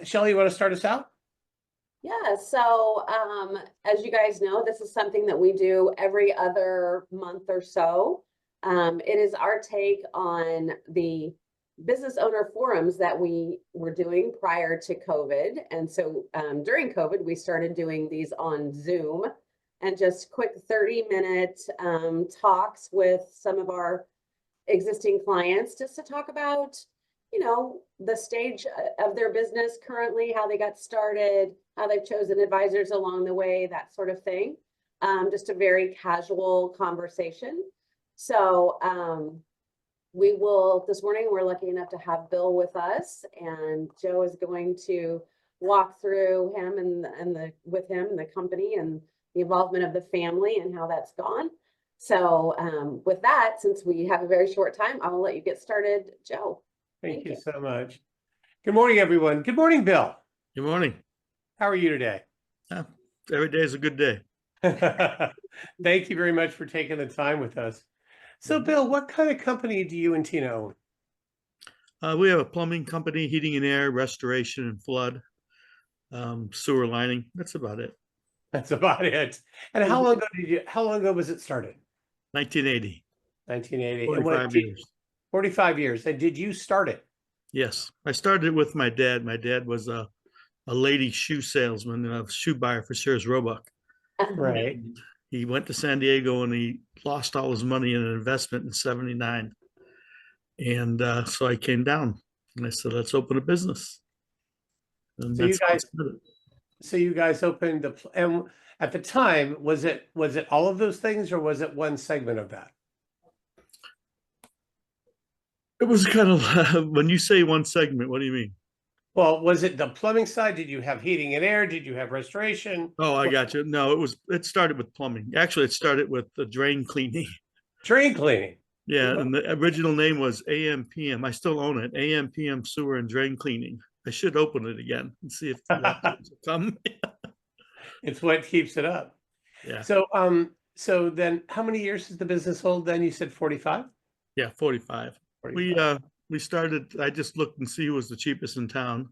Shelley, you want to start us out? Yeah, as you guys know, this is something that we do every other month or so. It is our take on the business owner forums that we were doing prior to COVID. And during COVID, we started doing these on Zoom and just quick 30-minute talks with some of our existing clients just to talk about, the stage of their business currently, how they got started, how they've chosen advisors along the way, that sort of thing. Just a very casual conversation. This morning, we're lucky enough to have Bill with us, and Joe is going to walk through him and with him and the company and the involvement of the family and how that's gone. With that, since we have a very short time, I will let you get started, Joe. Thank you so much. Good morning, everyone. Good morning, Bill. Good morning. How are you today? Every day is a good day. Thank you very much for taking the time with us. So, Bill, what kind of company do you and Tina own? We have a plumbing company, heating and air, restoration and flood, sewer lining. That's about it. That's about it. And how long ago was it started? 1980. 1980. 45 years. 45 years. And did you start it? Yes. I started it with my dad. My dad was a lady shoe salesman, a shoe buyer for Sears Roebuck. Right. And he went to San Diego and he lost all his money in an investment in 79. And so I came down and I said, let's open a business. And so you guys opened and at the time, was it all of those things or was it one segment of that? It was kind of, when you say one segment, what do you mean? Well, was it the plumbing side? Did you have heating and air? Did you have restoration? Oh, I got you. No, it started with plumbing. Actually, it started with the drain cleaning. Drain cleaning. Yeah, and the original name was AMPM. I still own it. AMPM Sewer and Drain Cleaning. I should open it again and see if come. It's what keeps it up. Yeah. So then how many years is the business old then? You said 45? Yeah, 45. We started, I just looked and see who was the cheapest in town.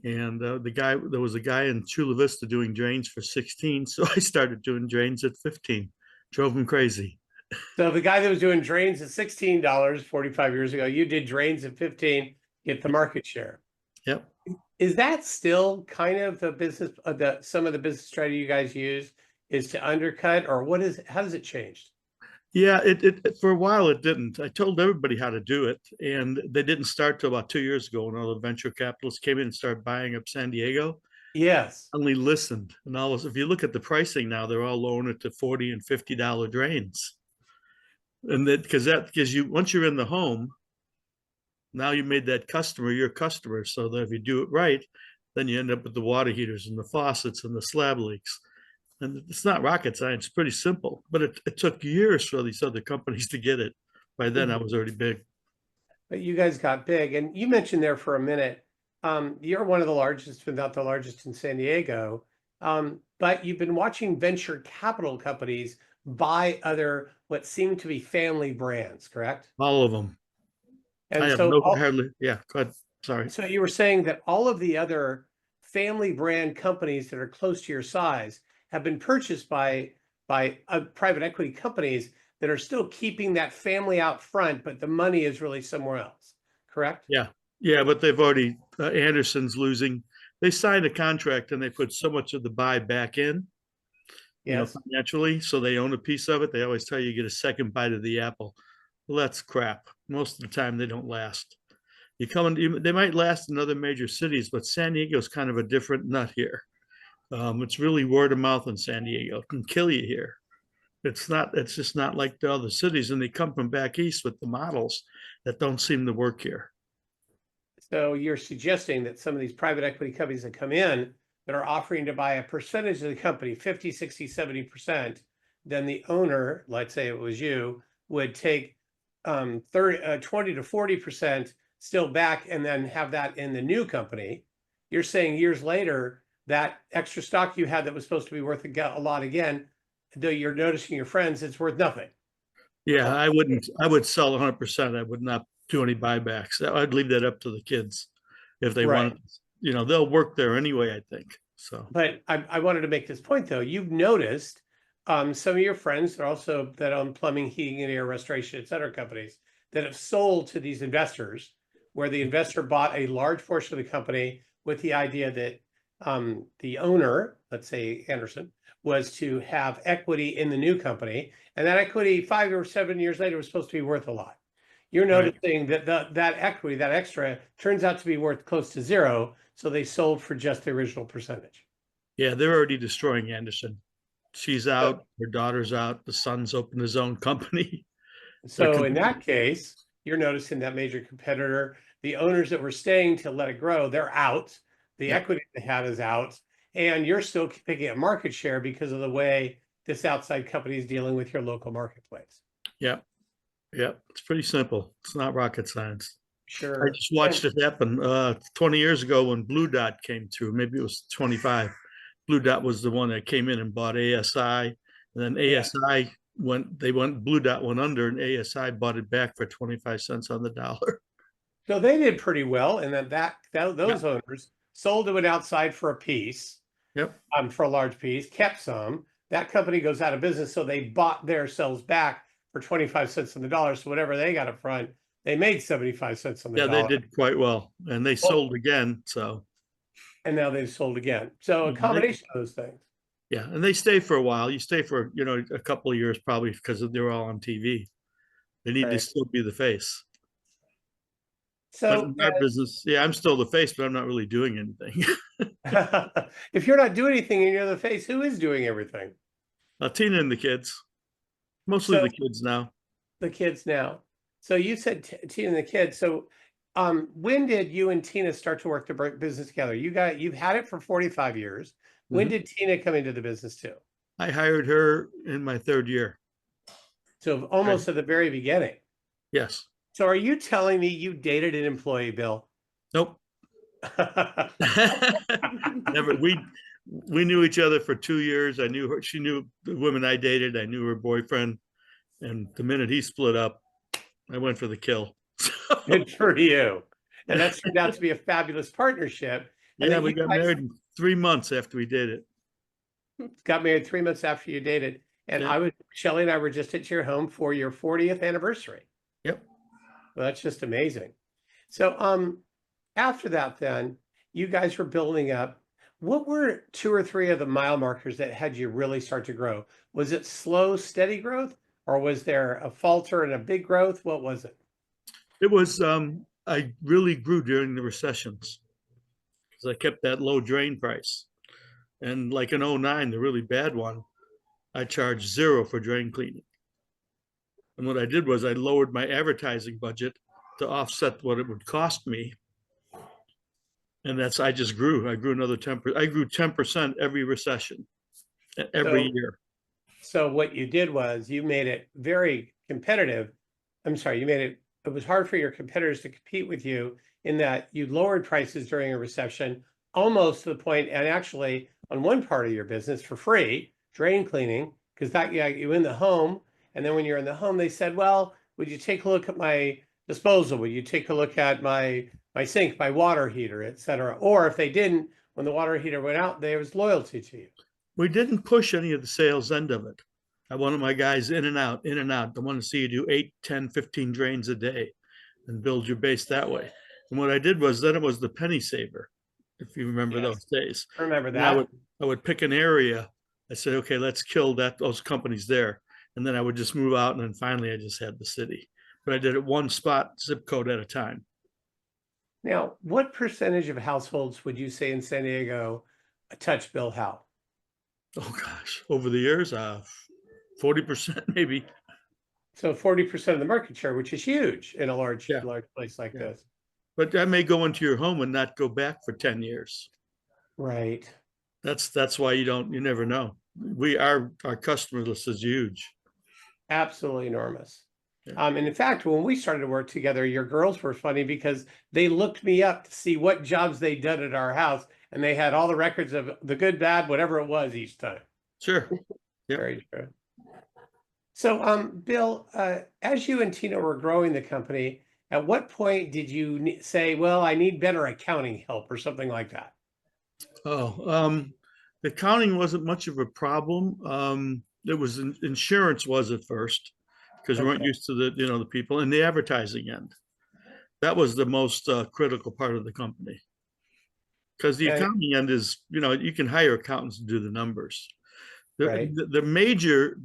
And there was a guy in Chula Vista doing drains for 16. So I started doing drains at 15. Drove him crazy. So the guy that was doing drains at $16 45 years ago, you did drains at 15, get the market share. Yep. Is that still kind of the business, some of the business strategy you guys use is to undercut, or how does it change? Yeah, it for a while it didn't. I told everybody how to do it, and they didn't start till about 2 years ago when all the venture capitalists came in and started buying up San Diego. Yes. Only listened, and all this. If you look at the pricing now, they're all lowering it to $40 and $50 drains, and because once you're in the home, now you made that customer your customer. So that if you do it right, then you end up with the water heaters and the faucets and the slab leaks. And it's not rocket science, it's pretty simple, but it took years for these other companies to get it. By then I was already big. But you guys got big, and you mentioned there for a minute, you're one of the largest, if not the largest in San Diego, but you've been watching venture capital companies buy other, what seem to be family brands, correct? All of them. And I have so yeah, go ahead. Sorry. So you were saying that all of the other family brand companies that are close to your size have been purchased by private equity companies that are still keeping that family out front, but the money is really somewhere else, correct? Yeah, but they've already, Anderson's losing. They signed a contract and they put so much of the buy back in, Yes. financially, so they own a piece of it. They always tell you get a second bite of the apple. Well, that's crap. Most of the time they don't last. They might last in other major cities, but San Diego's kind of a different nut here. It's really word of mouth in San Diego. It can kill you here. It's just not like the other cities, and they come from back east with the models that don't seem to work here. So you're suggesting that some of these private equity companies that come in that are offering to buy a percentage of the company, 50, 60, 70%, then the owner, let's say it was you, would take 20 to 40% still back and then have that in the new company. You're saying years later, that extra stock you had that was supposed to be worth a lot again, though you're noticing your friends, it's worth nothing. Yeah, I would sell 100%. I would not do any buybacks. I'd leave that up to the kids. if they Right. want, they'll work there anyway, I think. So, But I wanted to make this point though. You've noticed some of your friends that own plumbing, heating and air restoration, et cetera, companies that have sold to these investors, where the investor bought a large portion of the company with the idea that the owner, let's say Anderson, was to have equity in the new company, and that equity 5 or 7 years later was supposed to be worth a lot. You're Right. noticing that that equity, that extra, turns out to be worth close to zero, so they sold for just the original percentage. yeah, they're already destroying Anderson. She's out, her daughter's out, the son's opened his own company. They're So in that case, you're noticing that major competitor, the owners that were staying to let it grow, they're out. The Yep. equity they had is out, and you're still picking up market share because of the way this outside company is dealing with your local marketplace. Yep. Yep. It's pretty simple. It's not rocket science. I Sure. just watched it happen 20 years ago when Blue Dot came through. Maybe it was 25. Blue Dot was the one that came in and bought ASI, and then ASI Blue Dot went under, and ASI bought it back for 25 cents on the dollar. So they did pretty well, and then those owners sold to an outside for a piece, Yep. for a large piece, kept some. That company goes out of business, so they bought themselves back for 25 cents on the dollar. So whatever they got up front, they made 75 cents on the Yeah, dollar. they did quite well, and they sold again. So, And now they've sold again. So a combination of those things. yeah, and they stay for a while. You stay for a couple of years probably because they're all on TV. They need to Right. still be the face. But So in our business, yeah, I'm still the face, but I'm not really doing anything. if you're not doing anything and you're the face, who is doing everything? Tina and the kids, mostly So the kids now. the kids now. So you said Tina and the kids. So when did you and Tina start to work the business together? You've had it for 45 years. When Mhm. did Tina come into the business too? I hired her in my 3rd year. So almost at the very beginning. Yes. So are you telling me you dated an employee, Bill? Nope. Never. We knew each other for 2 years. I knew her. She knew the women I dated. I knew her boyfriend. And the minute he split up, I went for the kill. Good for you. And that's turned out to be a fabulous partnership. And Yeah, that we you got guys married in 3 months after we did it. got married 3 months after you dated. And Yeah. Shelley and I were just at your home for your 40th anniversary. Yep. Well, that's just amazing. So after that, then you guys were building up. What were 2 or 3 of the mile markers that had you really start to grow? Was it slow, steady growth, or was there a falter and a big growth? What was it? It was, I really grew during the recessions because I kept that low drain price. And like in 09, the really bad one, I charged 0 for drain cleaning. And what I did was I lowered my advertising budget to offset what it would cost me. And I just grew. I grew another 10%. I grew 10% every recession, every year. So what you did was you made it very competitive. I'm sorry, it was hard for your competitors to compete with you in that you lowered prices during a recession almost to the point, and actually on one part of your business for free, drain cleaning, because that got you in the home. And then when you're in the home, they said, well, would you take a look at my disposal? Would you take a look at my sink, my water heater, et cetera? Or if they didn't, when the water heater went out, there was loyalty to you. We didn't push any of the sales end of it. I wanted my guys in and out, in and out. I want to see you do 8, 10, 15 drains a day and build your base that way. And what I did was then it was the penny saver, if you remember those days. I remember And that. I would pick an area. I said, okay, let's kill those companies there. And then I would just move out. And then finally I just had the city. But I did it one spot, zip code at a time. Now, what percentage of households would you say in San Diego touch Bill Howe? Oh gosh, over the years, 40% maybe. So 40% of the market share, which is huge in a large place like Yeah. this. But I may go into your home and not go back for 10 years. Right. That's why you never know. Our customer list is huge. Absolutely enormous. Yeah. And in fact, when we started to work together, your girls were funny because they looked me up to see what jobs they'd done at our house, and they had all the records of the good, bad, whatever it was each time. Sure. Yep. Very true. So, Bill, as you and Tina were growing the company, At what point did you say, well, I need better accounting help or something like that? Oh, the accounting wasn't much of a problem. It was insurance was at first because we weren't Okay. used to the, the people and the advertising end. That was the most critical part of the company because the And, accounting end is, you can hire accountants to do the numbers. right. The major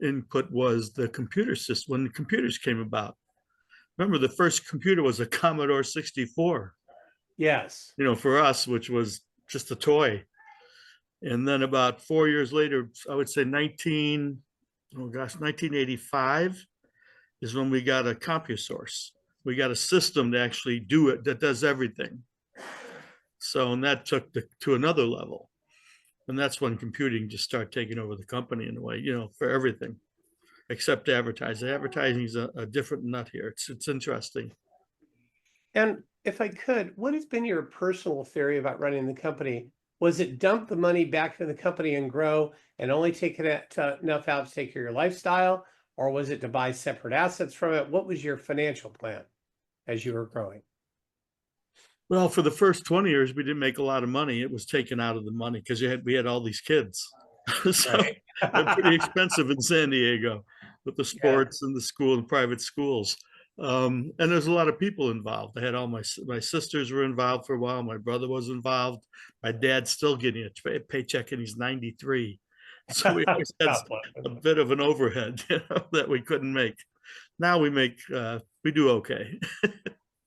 input was the computer system when the computers came about. Remember, the first computer was a Commodore 64, Yes. for us, which was just a toy. And then about 4 years later, I would say 1985 is when we got a CompuSource. We got a system to actually do it that does everything. So, and that took to another level. And that's when computing just started taking over the company in a way, for everything except advertising. Advertising is a different nut here. It's interesting. And if I could, what has been your personal theory about running the company? Was it dump the money back into the company and grow and only take enough out to take care of your lifestyle? Or was it to buy separate assets from it? What was your financial plan as you were growing? Well, for the first 20 years, we didn't make a lot of money. It was taken out of the money because we had all these kids. So Right. they're pretty expensive in San Diego with the Yeah. sports and the school and private schools. And there's a lot of people involved. I had all my sisters were involved for a while. My brother was involved. My dad's still getting a paycheck and he's 93. So we always had God bless a him. bit of an overhead, that we couldn't make. Now we do okay.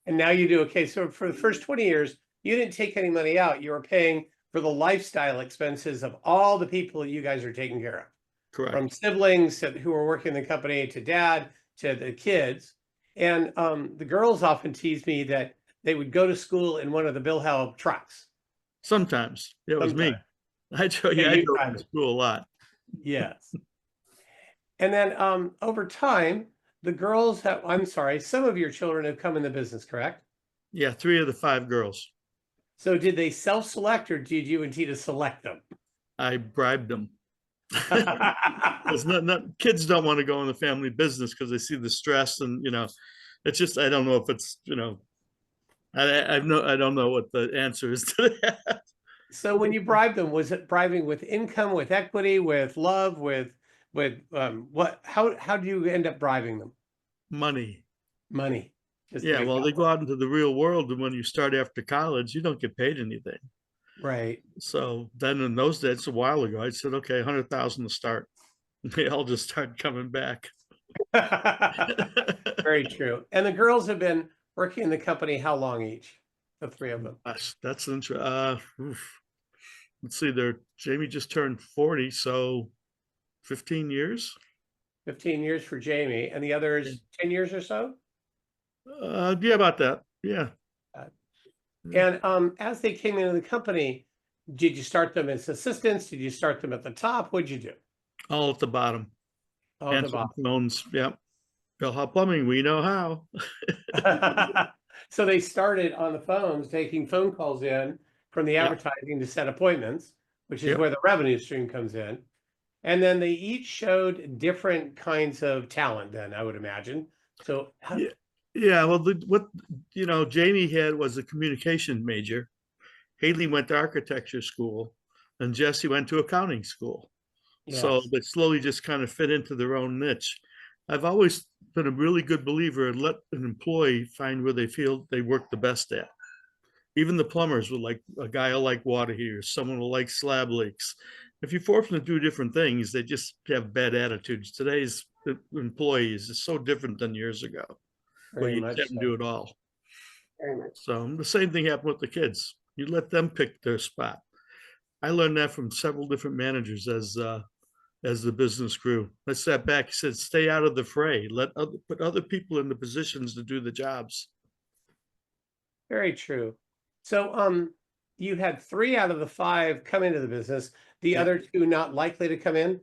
And now you do okay. So for the first 20 years, you didn't take any money out. You were paying for the lifestyle expenses of all the people that you guys are taking care of, from Correct. siblings who are working in the company to dad to the kids. And the girls often tease me that they would go to school in one of the Bill Howe trucks. Sometimes. Yeah, it was Sometimes. me. I drove, Yeah, yeah, I you drove drive to it. school a lot. Yes. And then over time, the girls have, I'm sorry, some of your children have come in the business, correct? Yeah, 3 of the 5 girls. So did they self-select or did you and Tina select them? I bribed them. Because not kids don't want to go in the family business because they see the stress and it's just I don't know if it's I don't know what the answer is to that. So when you bribe them, was it bribing with income, with equity, with love, with what? How do you end up bribing them? Money. Money, just to Yeah, make well, that they go work. out into the real world, and when you start after college, you don't get paid anything. Right. So then in those days, a while ago, I said, okay, 100,000 to start. They all just started coming back. Very true. And the girls have been working in the company how long each? The three of them. That's interesting. Let's see, Jamie just turned 40, so 15 years. 15 years for Jamie, and the others 10 years or so. Yeah, about that. Yeah. Uh, Yeah. And as they came into the company, did you start them as assistants? Did you start them at the top? What'd you do? All at the bottom. Oh, the Answering phones. Yeah. Bill Hall Plumbing, we know how. bottom. So they started on the phones, taking phone calls in from the Yeah. advertising to set appointments, which is Yep. where the revenue stream comes in. And then they each showed different kinds of talent then, I would imagine. So Yeah. Yeah. Well, what Jamie had was a communication major. Haley went to architecture school, and Jesse went to accounting school. So yes, they slowly just kind of fit into their own niche. I've always been a really good believer in let an employee find where they feel they work the best at. Even the plumbers will like a guy will like water heaters, someone will like slab leaks. If you force them to do different things, they just have bad attitudes. Today's employees is so different than years ago, where very you just much have them so. do it all. Very much. So the same thing happened with the kids. You let them pick their spot. I learned that from several different managers as the business grew. I sat back and said, stay out of the fray. Put other people in the positions to do the jobs. Very true. So you had 3 out of the 5 come into the business, the Yeah, other 2 not likely to come in.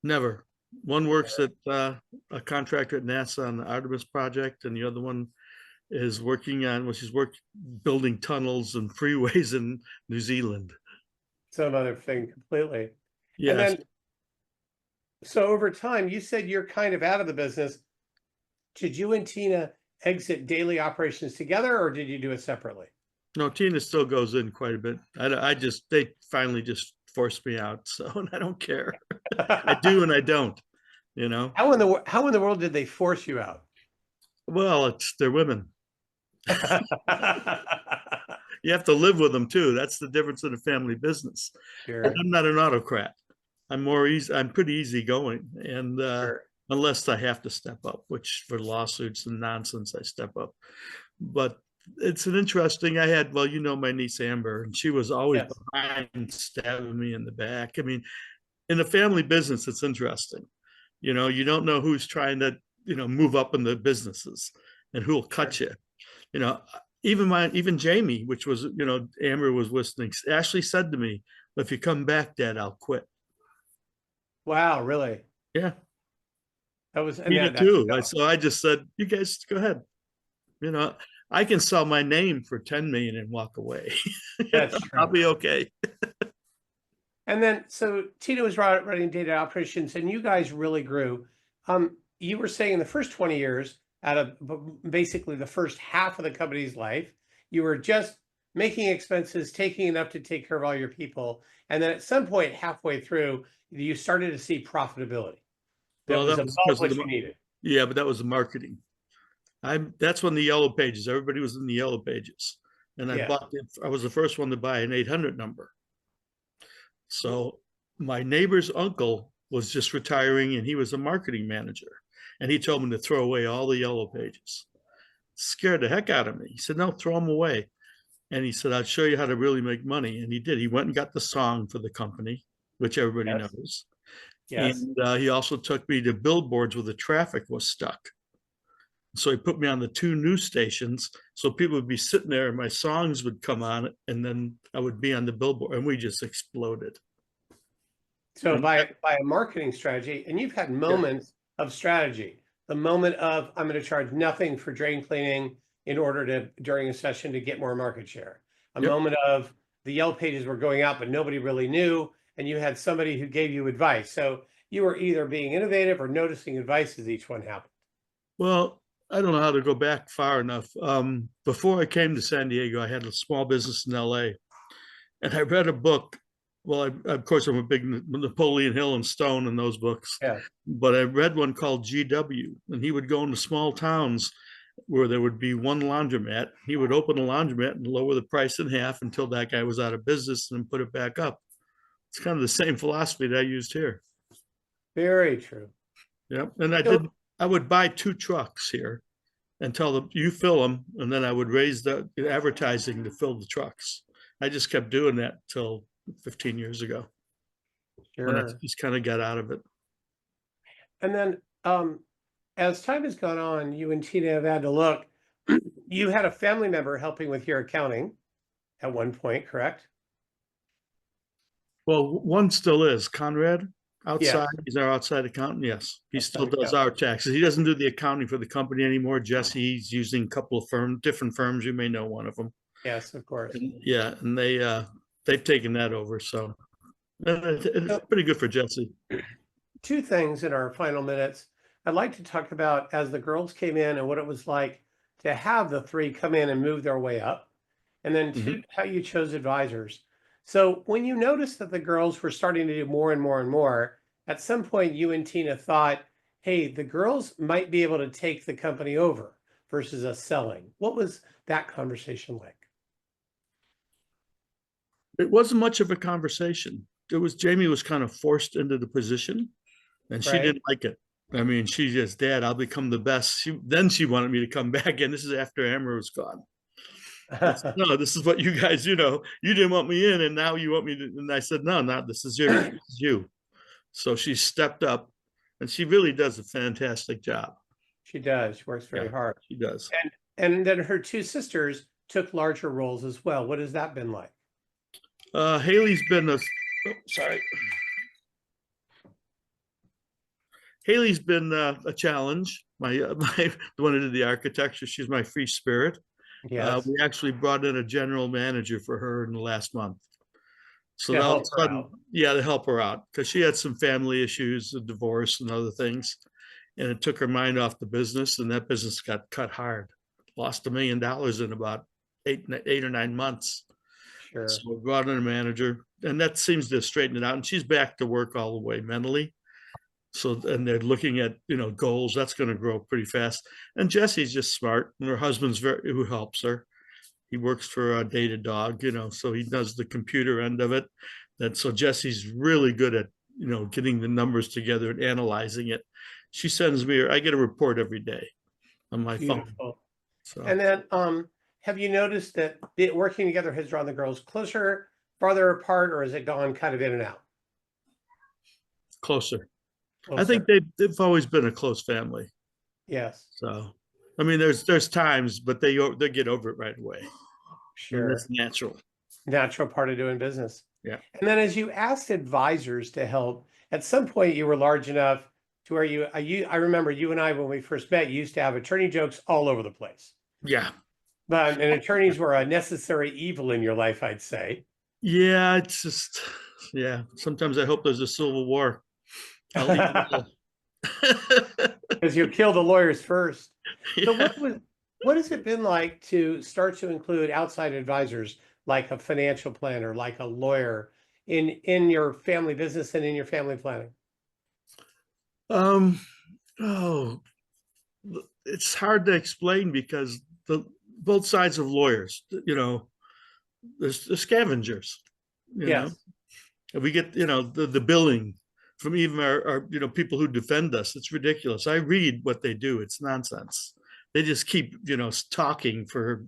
never. One works at a contractor at NASA on the Artemis project, and the other one is working on, building tunnels and freeways in New Zealand. Some other thing completely. And Yes, then, so over time, you said you're kind of out of the business. Did you and Tina exit daily operations together, or did you do it separately? No, Tina still goes in quite a bit. They finally just forced me out. So I don't care. I do and I don't, you know. How in the world did they force you out? Well, they're women. You have to live with them too. That's the difference in a family business. Sure, I'm not an autocrat. I'm pretty easygoing. And sure. unless I have to step up, which for lawsuits and nonsense, I step up. But it's an interesting, well, you know, my niece Amber, and she was always Yes. behind, stabbing me in the back. I mean, in a family business, it's interesting. You know, you don't know who's trying to, move up in the businesses and who will cut you. You know, even Jamie, which was, Amber was listening, Ashley said to me, if you come back, Dad, I'll quit. Wow, really? Yeah. That was, and Tina that's too. So I just said, you guys go ahead. You know, I can sell my name for 10 million and walk away. that's I'll true. be okay. And then, so Tina was running data operations, and you guys really grew. You were saying in the first 20 years, out of basically the first half of the company's life, you were just making expenses, taking enough to take care of all your people, and then at some point halfway through, you started to see profitability that Well, was that was above because of what you needed. yeah, but that was the marketing. That's when the yellow pages, everybody was in the yellow pages. And Yeah. I was the first one to buy an 800 number. So my neighbor's uncle was just retiring and he was a marketing manager. And he told me to throw away all the yellow pages. Scared the heck out of me. He said, no, throw them away. And he said, I'll show you how to really make money. And he did. He went and got the song for the company, which everybody Yes. knows. Yes. And he also took me to billboards where the traffic was stuck. So he put me on the 2 news stations. So people would be sitting there and my songs would come on and then I would be on the billboard and we just exploded. So And by a marketing strategy, and you've had yeah, moments of strategy, the moment of I'm going to charge nothing for drain cleaning in order to during a session to get more market share. A yep. moment of the Yellow pages were going out, but nobody really knew, and you had somebody who gave you advice. So you were either being innovative or noticing advice as each one happened. Well, I don't know how to go back far enough. Before I came to San Diego, I had a small business in LA and I read a book. Well, of course, I'm a big Napoleon Hill and Stone and those books, Yeah. but I read one called GW, and he would go into small towns where there would be one laundromat. He would open a laundromat and lower the price in half until that guy was out of business and then put it back up. It's kind of the same philosophy that I used here. Very true. Yep. And So I would buy 2 trucks here and tell them, you fill them. And then I would raise the advertising to fill the trucks. I just kept doing that till 15 years ago. When I sure. just kind of got out of it. And then as time has gone on, you and Tina have had to look. You had a family member helping with your accounting at one point, correct? Well, one still is Conrad outside. Yes. He's our outside accountant. Yes, he still Outside does accountant. our taxes. He doesn't do the accounting for the company anymore. Jesse's using a couple of different firms. You may know one of them. Yes, of course. Yeah, and they've taken that over. So it's So, pretty good for Jesse. 2 things in our final minutes. I'd like to talk about as the girls came in and what it was like to have the 3 come in and move their way up. And then 2, how you chose advisors. So when you noticed that the girls were starting to do more and more and more, at some point you and Tina thought, hey, the girls might be able to take the company over versus us selling. What was that conversation like? It wasn't much of a conversation. Jamie was kind of forced into the position, and she Right? didn't like it. I mean, she just, Dad, I'll become the best. Then she wanted me to come back, and this is after Amber was gone. No, this is what you guys, you didn't want me in, and now you want me to. And I said, no, not this is your, this is you. So she stepped up, and she really does a fantastic job. She does. She works very Yeah, hard. she does. And then her 2 sisters took larger roles as well. What has that been like? Haley's been sorry. Haley's been a challenge. The one who did the architecture. She's my free spirit. Yes. We actually brought in a general manager for her in the last month. So To all of help a her sudden, out. yeah, to help her out because she had some family issues, a divorce, and other things. and it took her mind off the business, and that business got cut hard. Lost $1 million in about 8 or 9 months. Sure. So we brought in a manager, and that seems to straighten it out. And she's back to work all the way mentally. So, and they're looking at, goals. That's going to grow pretty fast. And Jesse's just smart, and her husband's who helps her. He works for Datadog, so he does the computer end of it. And so Jesse's really good at, getting the numbers together and analyzing it. She sends me, I get a report every day on my phone. Beautiful. So And then, have you noticed that working together has drawn the girls closer, farther apart, or has it gone kind of in and out? closer. I Closer. think they've always been a close family. Yes, So, I mean, there's times, but they get over it right away. I mean, sure. that's natural. Natural part of doing business. Yeah. And then as you asked advisors to help, at some point you were large enough to where I remember you and I, when we first met, used to have attorney jokes all over the place. Yeah. But and attorneys were a necessary evil in your life, I'd say. Yeah. It's just, yeah. Sometimes I hope there's a civil war. I'll eat it all. Because you kill the lawyers first. So Yeah. what has it been like to start to include outside advisors, like a financial planner, like a lawyer, in your family business and in your family planning? Oh, it's hard to explain because both sides of lawyers, there's the scavengers, Yes. and we get, the billing from even our people who defend us. It's ridiculous. I read what they do. It's nonsense. They just keep, talking for,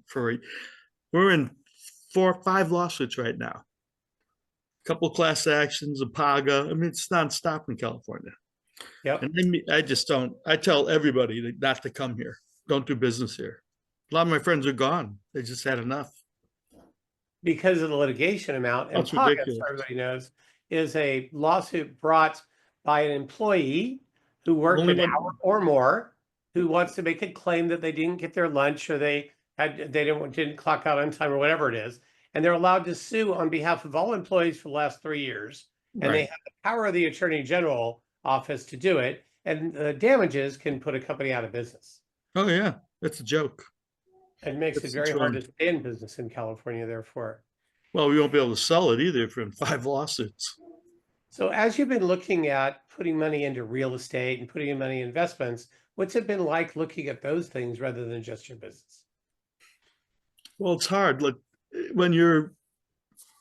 we're in 4 or 5 lawsuits right now. A couple of class actions, a PAGA. I mean, it's nonstop in California. Yep. And I just don't, I tell everybody not to come here. Don't do business here. A lot of my friends are gone. They just had enough. Because of the litigation amount. And That's PAGA, ridiculous. so everybody knows, is a lawsuit brought by an employee who worked Only an one- hour or more, who wants to make a claim that they didn't get their lunch, or they didn't clock out on time, or whatever it is. And they're allowed to sue on behalf of all employees for the last 3 years. And they Right. have the power of the Attorney General office to do it. And the damages can put a company out of business. Oh yeah, that's a joke. It makes it That's very hard to true. stay in business in California, therefore. Well, we won't be able to sell it either if we're in 5 lawsuits. So as you've been looking at putting money into real estate and putting in money in investments, what's it been like looking at those things rather than just your business? Well, it's hard. Look, when you're,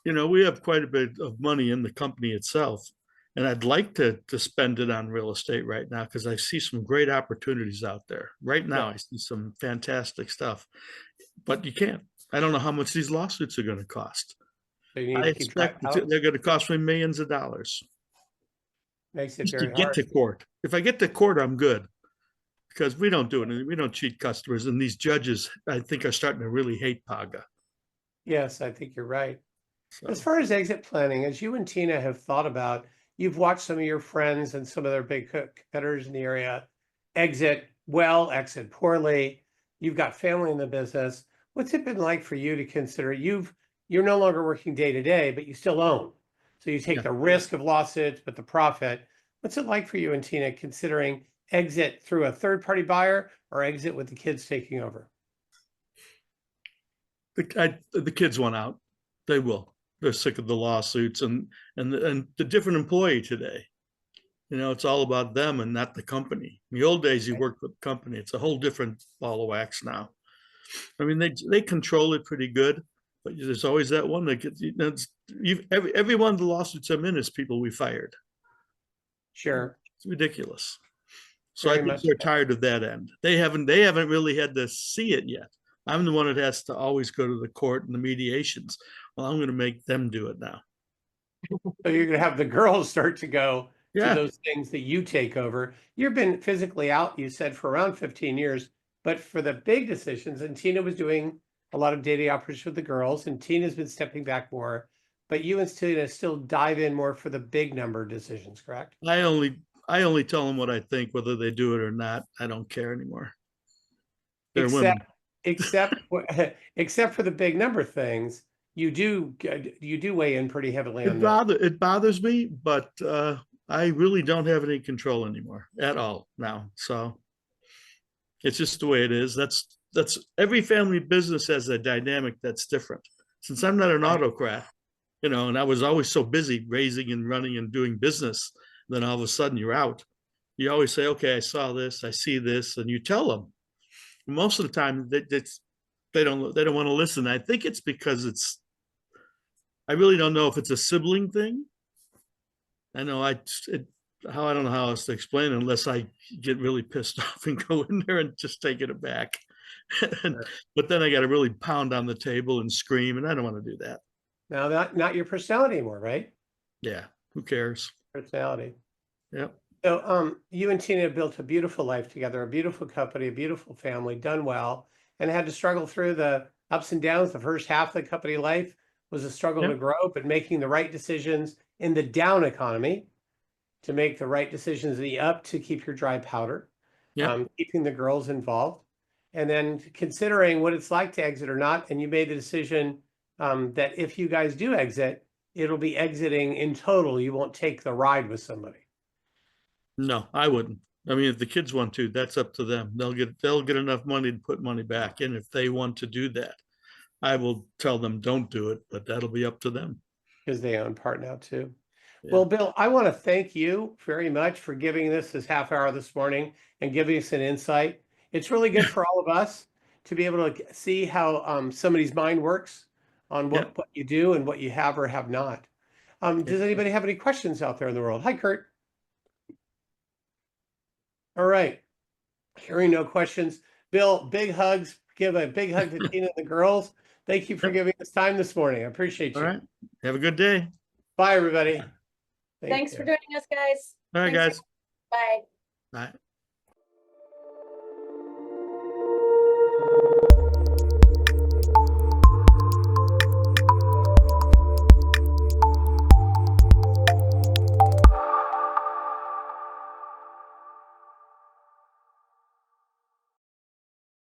we have quite a bit of money in the company itself, and I'd like to spend it on real estate right now because I see some great opportunities out there. Right now, Yeah. I see some fantastic stuff, but you can't. I don't know how much these lawsuits are going to cost. So you need I to keep track. expect they're going to cost me millions of dollars Makes it just to very get hard. to court. If I get to court, I'm good because we don't do it. We don't cheat customers. And these judges, I think, are starting to really hate PAGA. Yes, I think you're right. As So, far as exit planning, as you and Tina have thought about, you've watched some of your friends and some of their big competitors in the area exit well, exit poorly. You've got family in the business. What's it been like for you to consider? You're no longer working day to day, but you still own. So you take Yeah. the risk of lawsuits, but the profit. What's it like for you and Tina considering exit through a third-party buyer or exit with the kids taking over? the kids want out. They will. They're sick of the lawsuits and the different employee today. It's all about them and not the company. In the old days, you worked with the company. It's a whole different ball of wax now. I mean, they control it pretty good, but there's always that one that gets, every one of the lawsuits I'm in is people we fired. Sure. It's ridiculous. So Very I think much they're so. tired of that end. They haven't really had to see it yet. I'm the one that has to always go to the court and the mediations. Well, I'm going to make them do it now. So you're going to have the girls start to go to Yeah. those things that you take over. You've been physically out, you said, for around 15 years, but for the big decisions, and Tina was doing a lot of daily operations with the girls, and Tina's been stepping back more, but you and Tina still dive in more for the big number decisions, correct? I only tell them what I think, whether they do it or not. I don't care anymore. They're women. Except except for the big number things, you do weigh in pretty heavily on that. It bothers me, but I really don't have any control anymore at all now. So it's just the way it is. That's every family business has a dynamic that's different. Since I'm not an Right. autocrat, and I was always so busy raising and running and doing business, then all of a sudden you're out. You always say, okay, I saw this, I see this, and you tell them. Most of the time they don't want to listen. I think it's because I really don't know if it's a sibling thing. I know I don't know how else to explain it unless I get really pissed off and go in there and just take it aback. But then I got to really pound on the table and scream, and I don't want to do that. Now, not your personality anymore, right? Yeah, who cares? Personality. Yep. So, you and Tina built a beautiful life together, a beautiful company, a beautiful family, done well, and had to struggle through the ups and downs. The first half of the company life was a struggle to Yep. grow, but making the right decisions in the down economy to make the right decisions in the up to keep your dry powder, Yep. keeping the girls involved, and then considering what it's like to exit or not. And you made the decision that if you guys do exit, it'll be exiting in total. You won't take the ride with somebody. No, I wouldn't. I mean, if the kids want to, that's up to them. They'll get enough money to put money back in if they want to do that. I will tell them don't do it, but that'll be up to them. Because they own part now too. Yeah. Well, Bill, I want to thank you very much for giving this half hour this morning and giving us an insight. It's really good for all of us to be able to see how somebody's mind works on what you do and what you have or have not. Does anybody have any questions out there in the world? Hi, Kurt. All right. Hearing no questions. Bill, big hugs. Give a big hug to Tina and the girls. Thank you for giving us time this morning. I appreciate you. All right. Have a good day. Bye, everybody. Thanks for you. joining us, guys. All right, Thanks. guys. Bye. Bye.